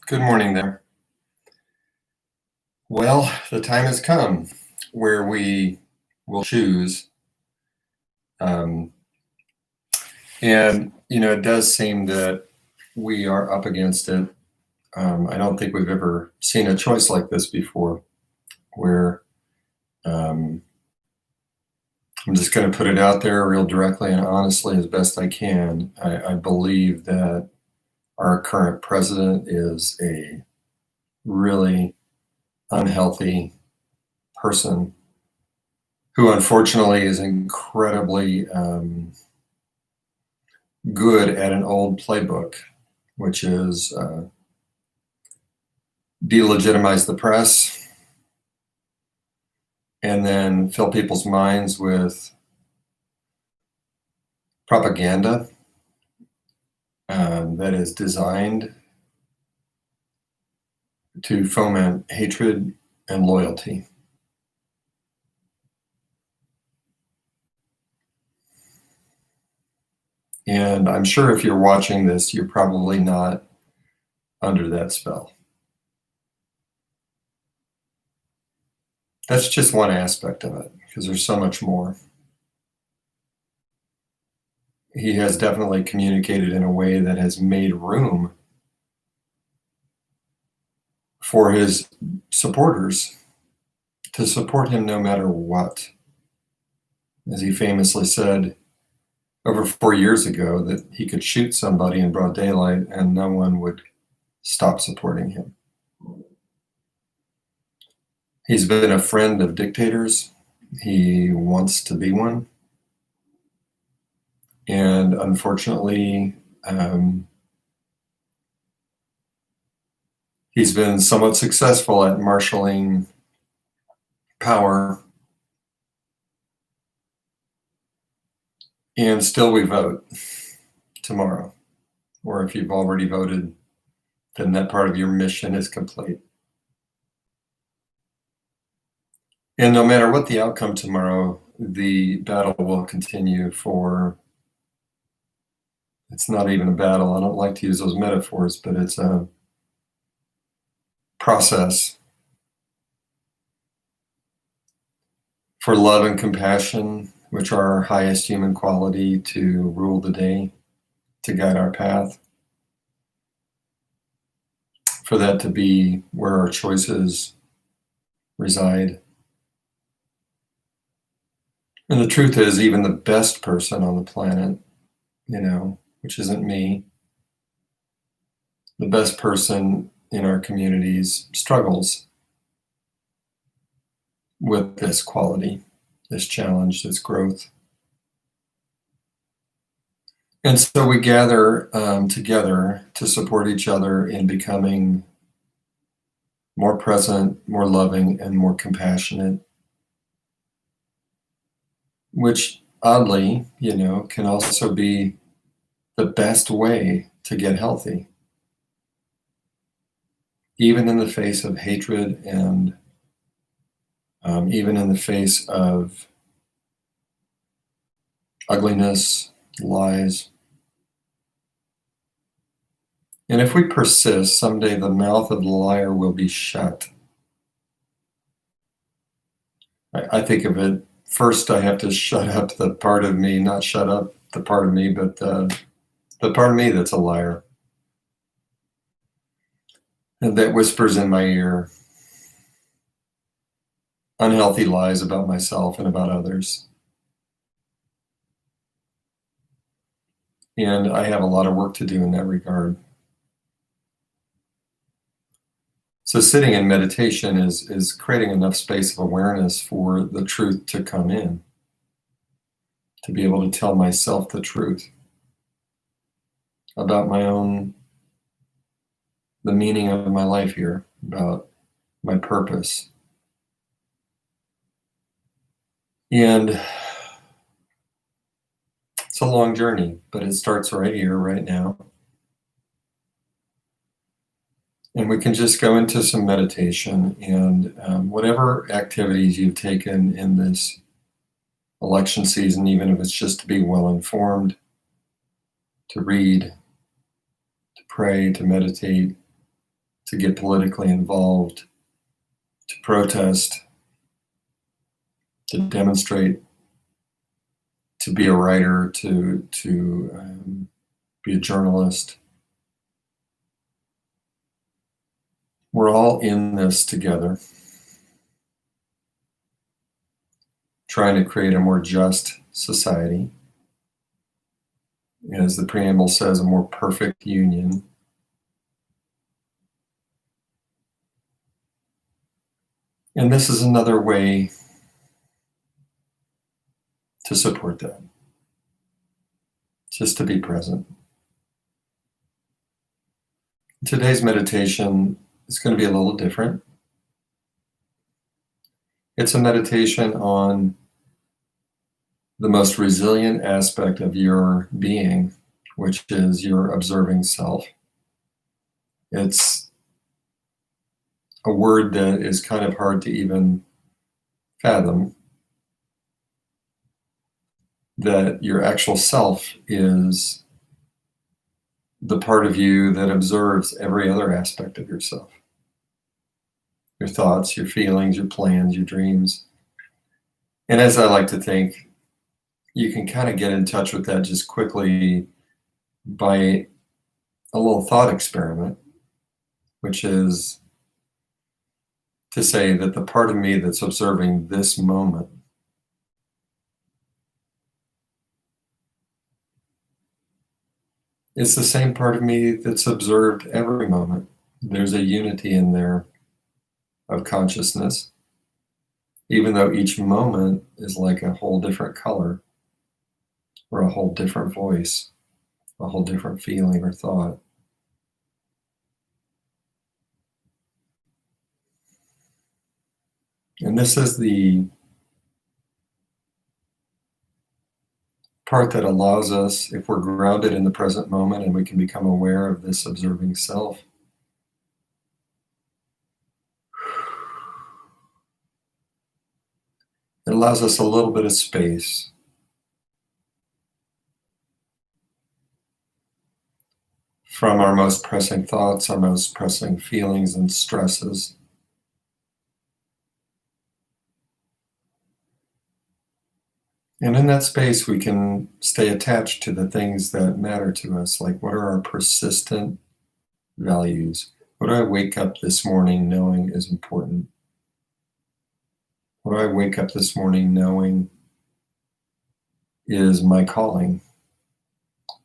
Good morning there. Well, the time has come where we will choose. Um, and it does seem that we are up against it. I don't think we've ever seen a choice like this before, where um, I'm just going to put it out there real directly and honestly as best I can. I believe that our current president is a really unhealthy person who unfortunately is incredibly good at an old playbook, which is delegitimize the press and then fill people's minds with propaganda that is designed to foment hatred and loyalty. And I'm sure if you're watching this, you're probably not under that spell. That's just one aspect of it, because there's so much more. He has definitely communicated in a way that has made room for his supporters to support him no matter what. As he famously said over 4 years ago, that he could shoot somebody in broad daylight and no one would stop supporting him. He's been a friend of dictators. He wants to be one. And unfortunately, he's been somewhat successful at marshaling power. And still we vote tomorrow. Or if you've already voted, then that part of your mission is complete. And no matter what the outcome tomorrow, the battle will continue for, it's not even a battle. I don't like to use those metaphors, but it's a process for love and compassion, which are our highest human quality, to rule the day, to guide our path, for that to be where our choices reside. And the truth is, even the best person on the planet, which isn't me, the best person in our communities struggles with this quality, this challenge, this growth. And so we gather together to support each other in becoming more present, more loving, and more compassionate, which oddly, can also be the best way to get healthy, even in the face of hatred and even in the face of ugliness, lies. And if we persist, someday the mouth of the liar will be shut. I think of it, first I have to shut up the part of me, not shut up the part of me, but the part of me that's a liar, and that whispers in my ear unhealthy lies about myself and about others. And I have a lot of work to do in that regard. So sitting in meditation is creating enough space of awareness for the truth to come in, to be able to tell myself the truth about the meaning of my life here, about my purpose. And it's a long journey, but it starts right here, right now. And we can just go into some meditation, and whatever activities you've taken in this election season, even if it's just to be well informed, to read, to pray, to meditate, to get politically involved, to protest, to demonstrate, to be a writer, to be a journalist. We're all in this together, trying to create a more just society. As the preamble says, a more perfect union. And this is another way to support that, just to be present. Today's meditation is going to be a little different. It's a meditation on the most resilient aspect of your being, which is your observing self. It's a word that is kind of hard to even fathom, that your actual self is the part of you that observes every other aspect of yourself. Your thoughts, your feelings, your plans, your dreams. And as I like to think, you can kind of get in touch with that just quickly by a little thought experiment, which is to say that the part of me that's observing this moment is the same part of me that's observed every moment. There's a unity in there of consciousness, even though each moment is like a whole different color or a whole different voice, a whole different feeling or thought. And this is the part that allows us, if we're grounded in the present moment and we can become aware of this observing self, it allows us a little bit of space from our most pressing thoughts, our most pressing feelings and stresses. And in that space, we can stay attached to the things that matter to us, like what are our persistent values? What do I wake up this morning knowing is important? What do I wake up this morning knowing is my calling?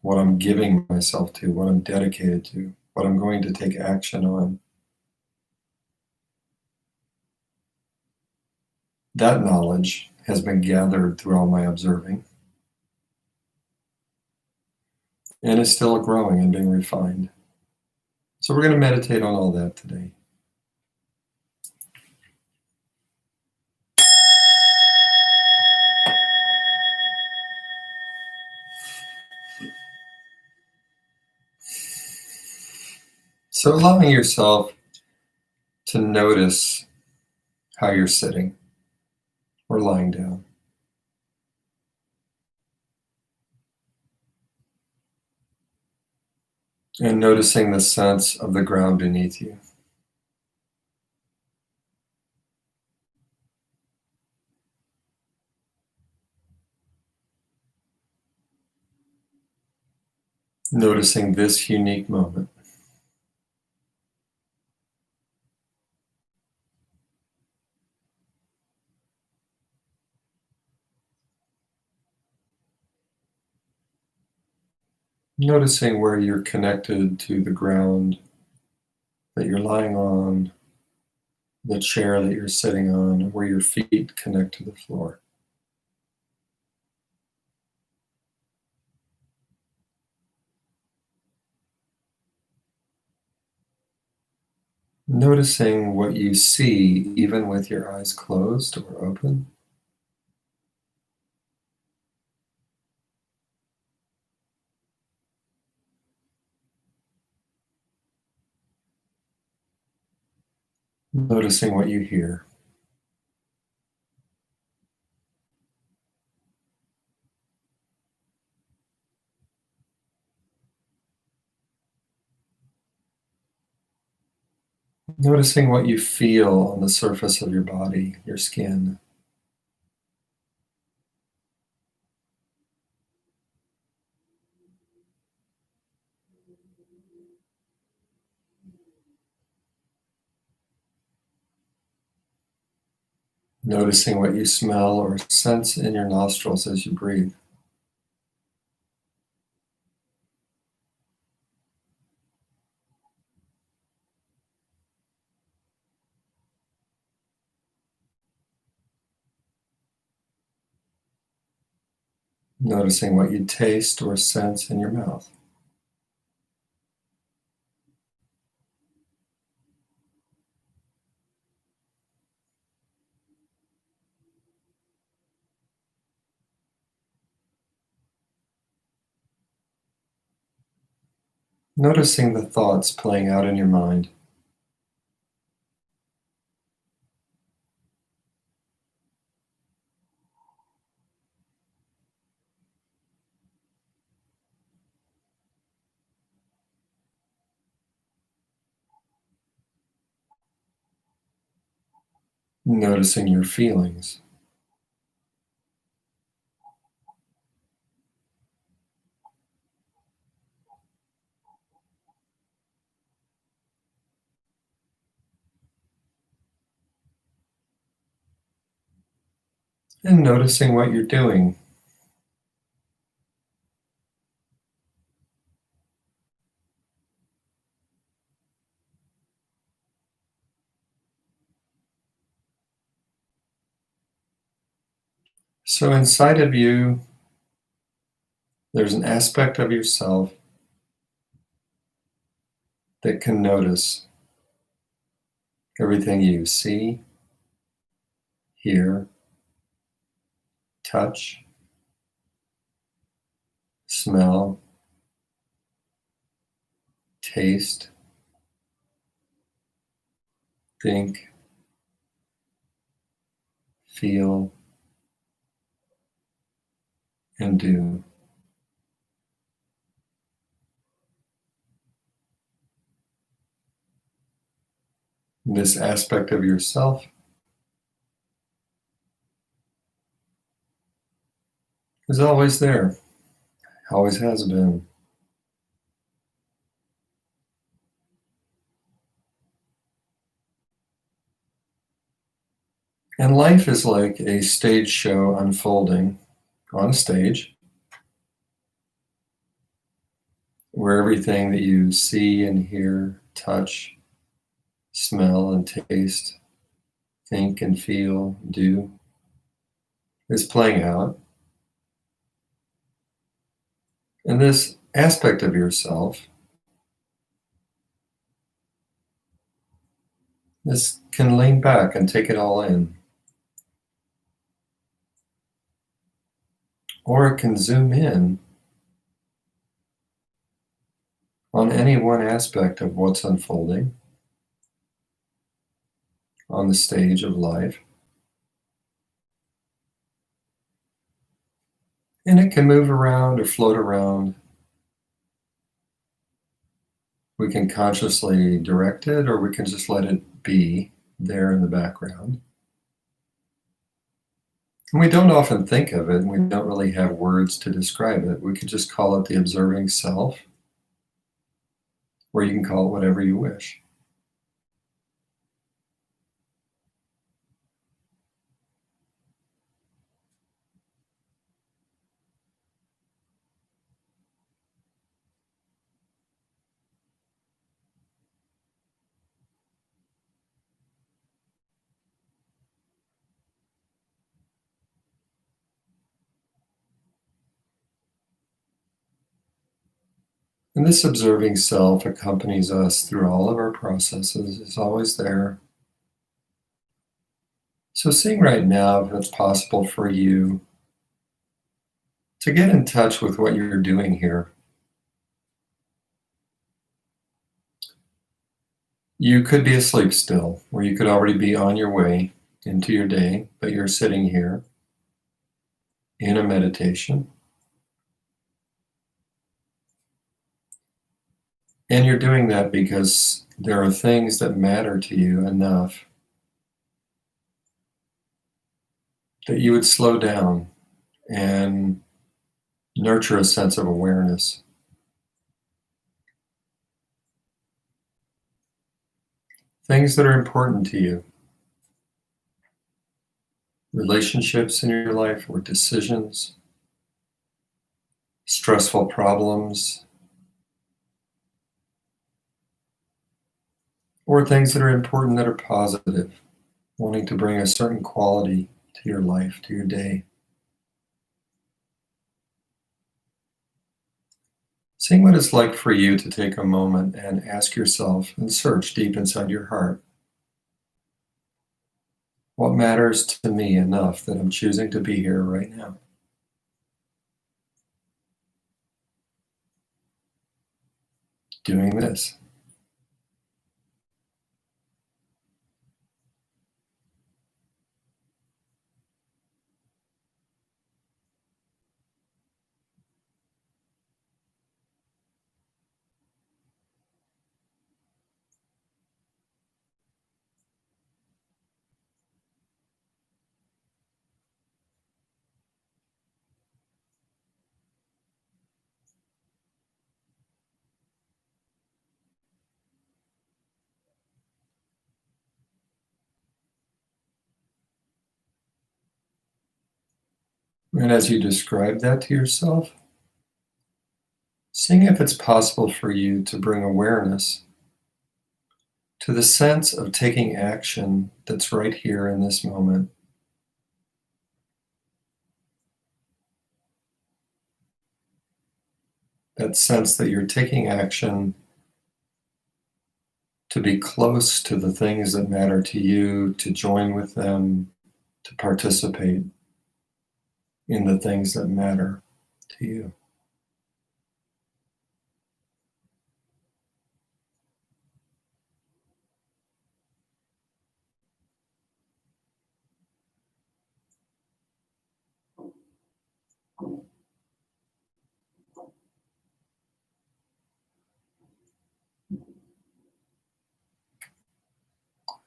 What I'm giving myself to, what I'm dedicated to, what I'm going to take action on. That knowledge has been gathered through all my observing and is still growing and being refined. So we're going to meditate on all that today. So allowing yourself to notice how you're sitting or lying down. And noticing the sense of the ground beneath you. Noticing this unique moment. Noticing where you're connected to the ground that you're lying on, the chair that you're sitting on, where your feet connect to the floor. Noticing what you see even with your eyes closed or open. Noticing what you hear. Noticing what you feel on the surface of your body, your skin. Noticing what you smell or sense in your nostrils as you breathe. Noticing what you taste or sense in your mouth. Noticing the thoughts playing out in your mind. Noticing your feelings. And noticing what you're doing. So inside of you, there's an aspect of yourself that can notice everything you see, hear, touch, smell, taste, think, feel, and do. This aspect of yourself is always there, always has been. And life is like a stage show unfolding on a stage where everything that you see and hear, touch, smell and taste, think and feel, do is playing out. And this aspect of yourself, this can lean back and take it all in. Or it can zoom in on any one aspect of what's unfolding on the stage of life. And it can move around or float around. We can consciously direct it, or we can just let it be there in the background. And we don't often think of it, and we don't really have words to describe it. We could just call it the observing self, or you can call it whatever you wish. And this observing self accompanies us through all of our processes, is always there. So, seeing right now if it's possible for you to get in touch with what you're doing here. You could be asleep still, or you could already be on your way into your day, but you're sitting here in a meditation. And you're doing that because there are things that matter to you enough that you would slow down and nurture a sense of awareness. Things that are important to you, relationships in your life or decisions, stressful problems, or things that are important that are positive, wanting to bring a certain quality to your life, to your day. Seeing what it's like for you to take a moment and ask yourself and search deep inside your heart. What matters to me enough that I'm choosing to be here right now? Doing this. And as you describe that to yourself, seeing if it's possible for you to bring awareness to the sense of taking action that's right here in this moment. That sense that you're taking action to be close to the things that matter to you, to join with them, to participate in the things that matter to you.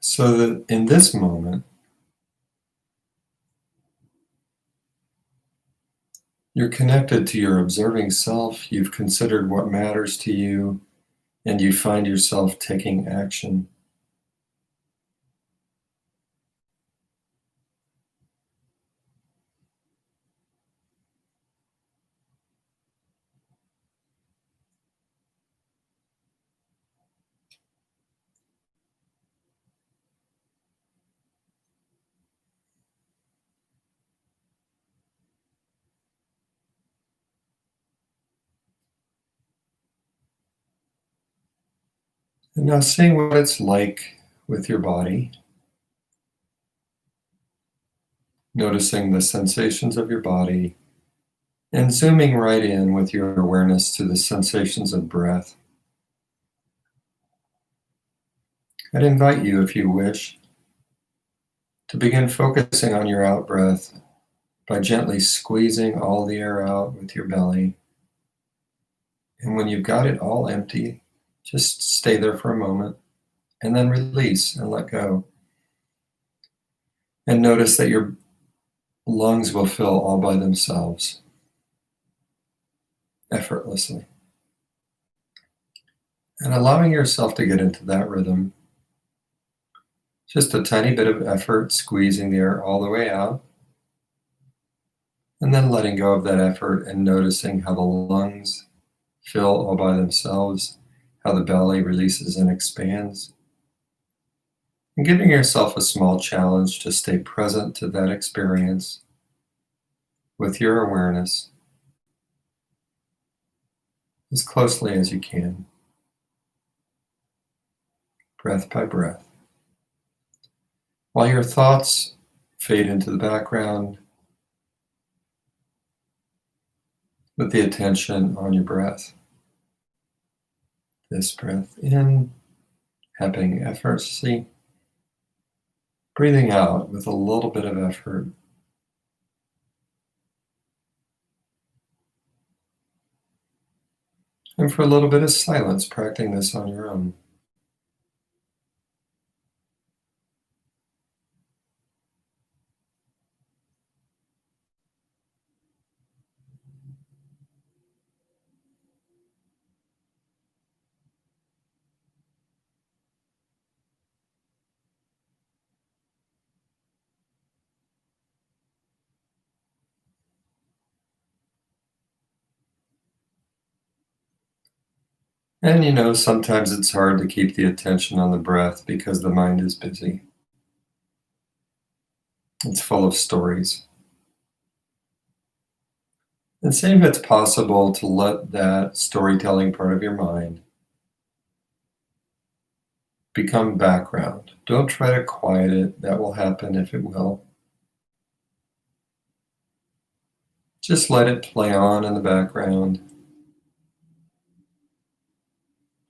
So that in this moment, you're connected to your observing self, you've considered what matters to you, and you find yourself taking action. And now seeing what it's like with your body, noticing the sensations of your body, and zooming right in with your awareness to the sensations of breath. I'd invite you, if you wish, to begin focusing on your out breath by gently squeezing all the air out with your belly. And when you've got it all empty, just stay there for a moment and then release and let go. And notice that your lungs will fill all by themselves, effortlessly. And allowing yourself to get into that rhythm, just a tiny bit of effort, squeezing the air all the way out, and then letting go of that effort and noticing how the lungs fill all by themselves, how the belly releases and expands. And giving yourself a small challenge to stay present to that experience with your awareness as closely as you can, breath by breath. While your thoughts fade into the background, with the attention on your breath. This breath in, happening effortlessly, breathing out with a little bit of effort. And for a little bit of silence, practicing this on your own. And sometimes it's hard to keep the attention on the breath because the mind is busy. It's full of stories. And see if it's possible to let that storytelling part of your mind become background. Don't try to quiet it. That will happen if it will. Just let it play on in the background,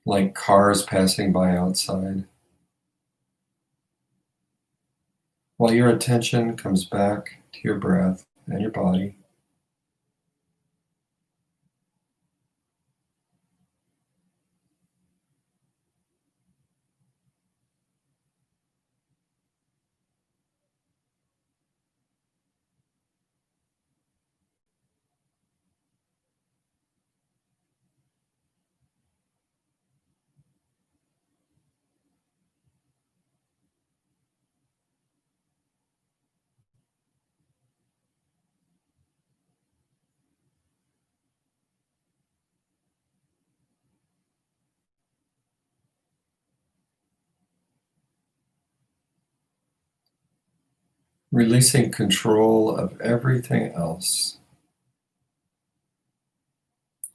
like cars passing by outside, while your attention comes back to your breath and your body. Releasing control of everything else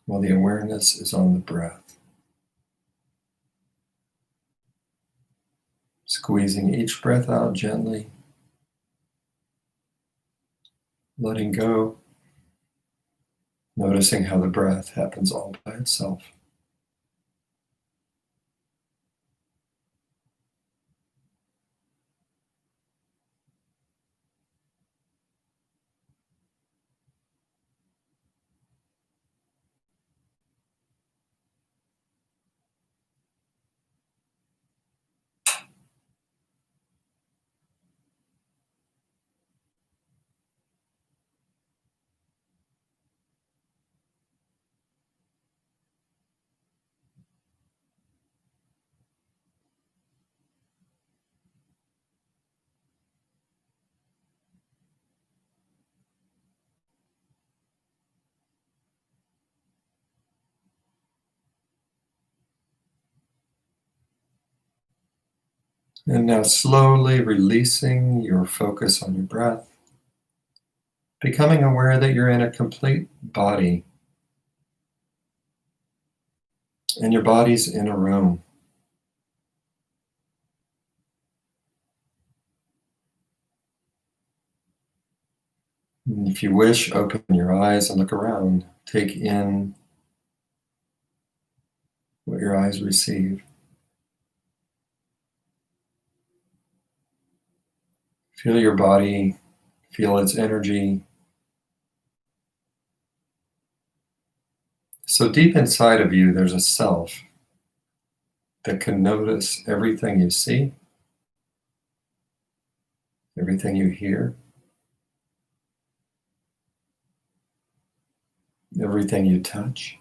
while the awareness is on the breath. Squeezing each breath out gently, letting go, noticing how the breath happens all by itself. And now slowly releasing your focus on your breath, becoming aware that you're in a complete body and your body's in a room. And if you wish, open your eyes and look around. Take in what your eyes receive. Feel your body, feel its energy. So deep inside of you, there's a self that can notice everything you see, everything you hear, everything you touch,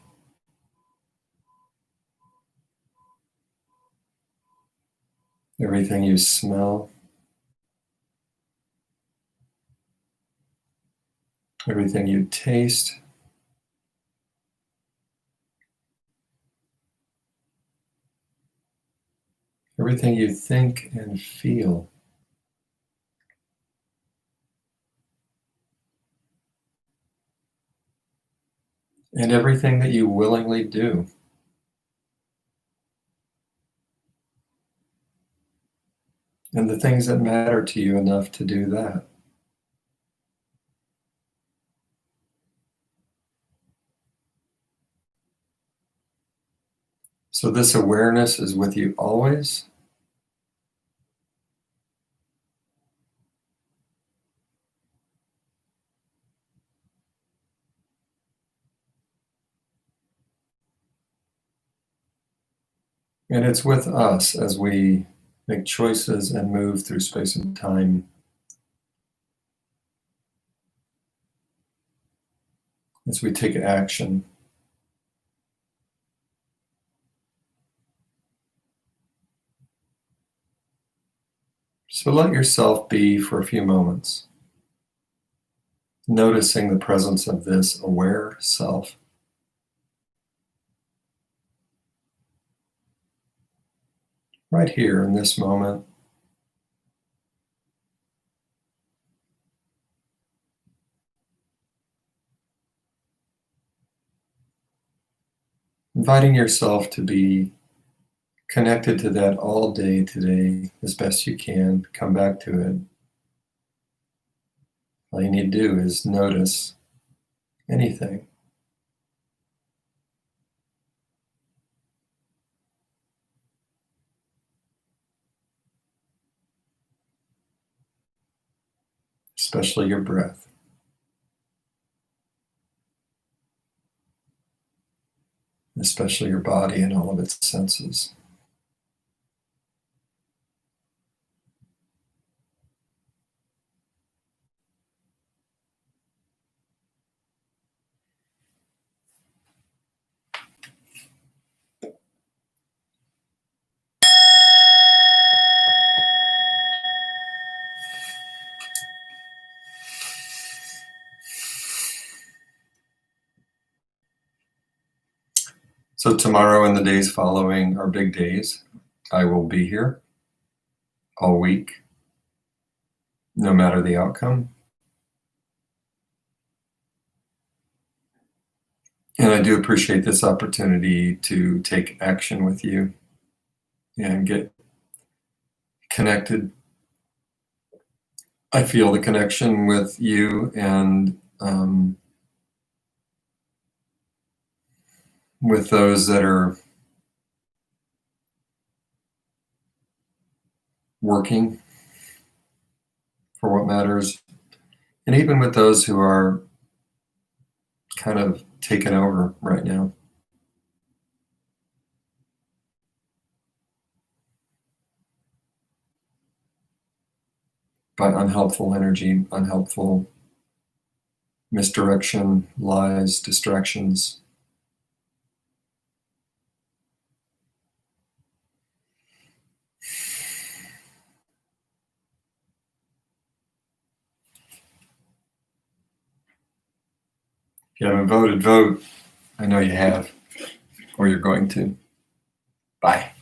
everything you smell, everything you taste, everything you think and feel. And everything that you willingly do. And the things that matter to you enough to do that. So this awareness is with you always. And it's with us as we make choices and move through space and time, as we take action. So let yourself be for a few moments, noticing the presence of this aware self. right here in this moment. Inviting yourself to be connected to that all day today as best you can. Come back to it. All you need to do is notice anything. Especially your breath, especially your body and all of its senses. So tomorrow and the days following are big days. I will be here all week, no matter the outcome. And I do appreciate this opportunity to take action with you and get connected. I feel the connection with you and with those that are working for what matters, and even with those who are kind of taken over right now by unhelpful energy, unhelpful misdirection, lies, distractions. If you haven't voted, vote. I know you have, or you're going to. Bye.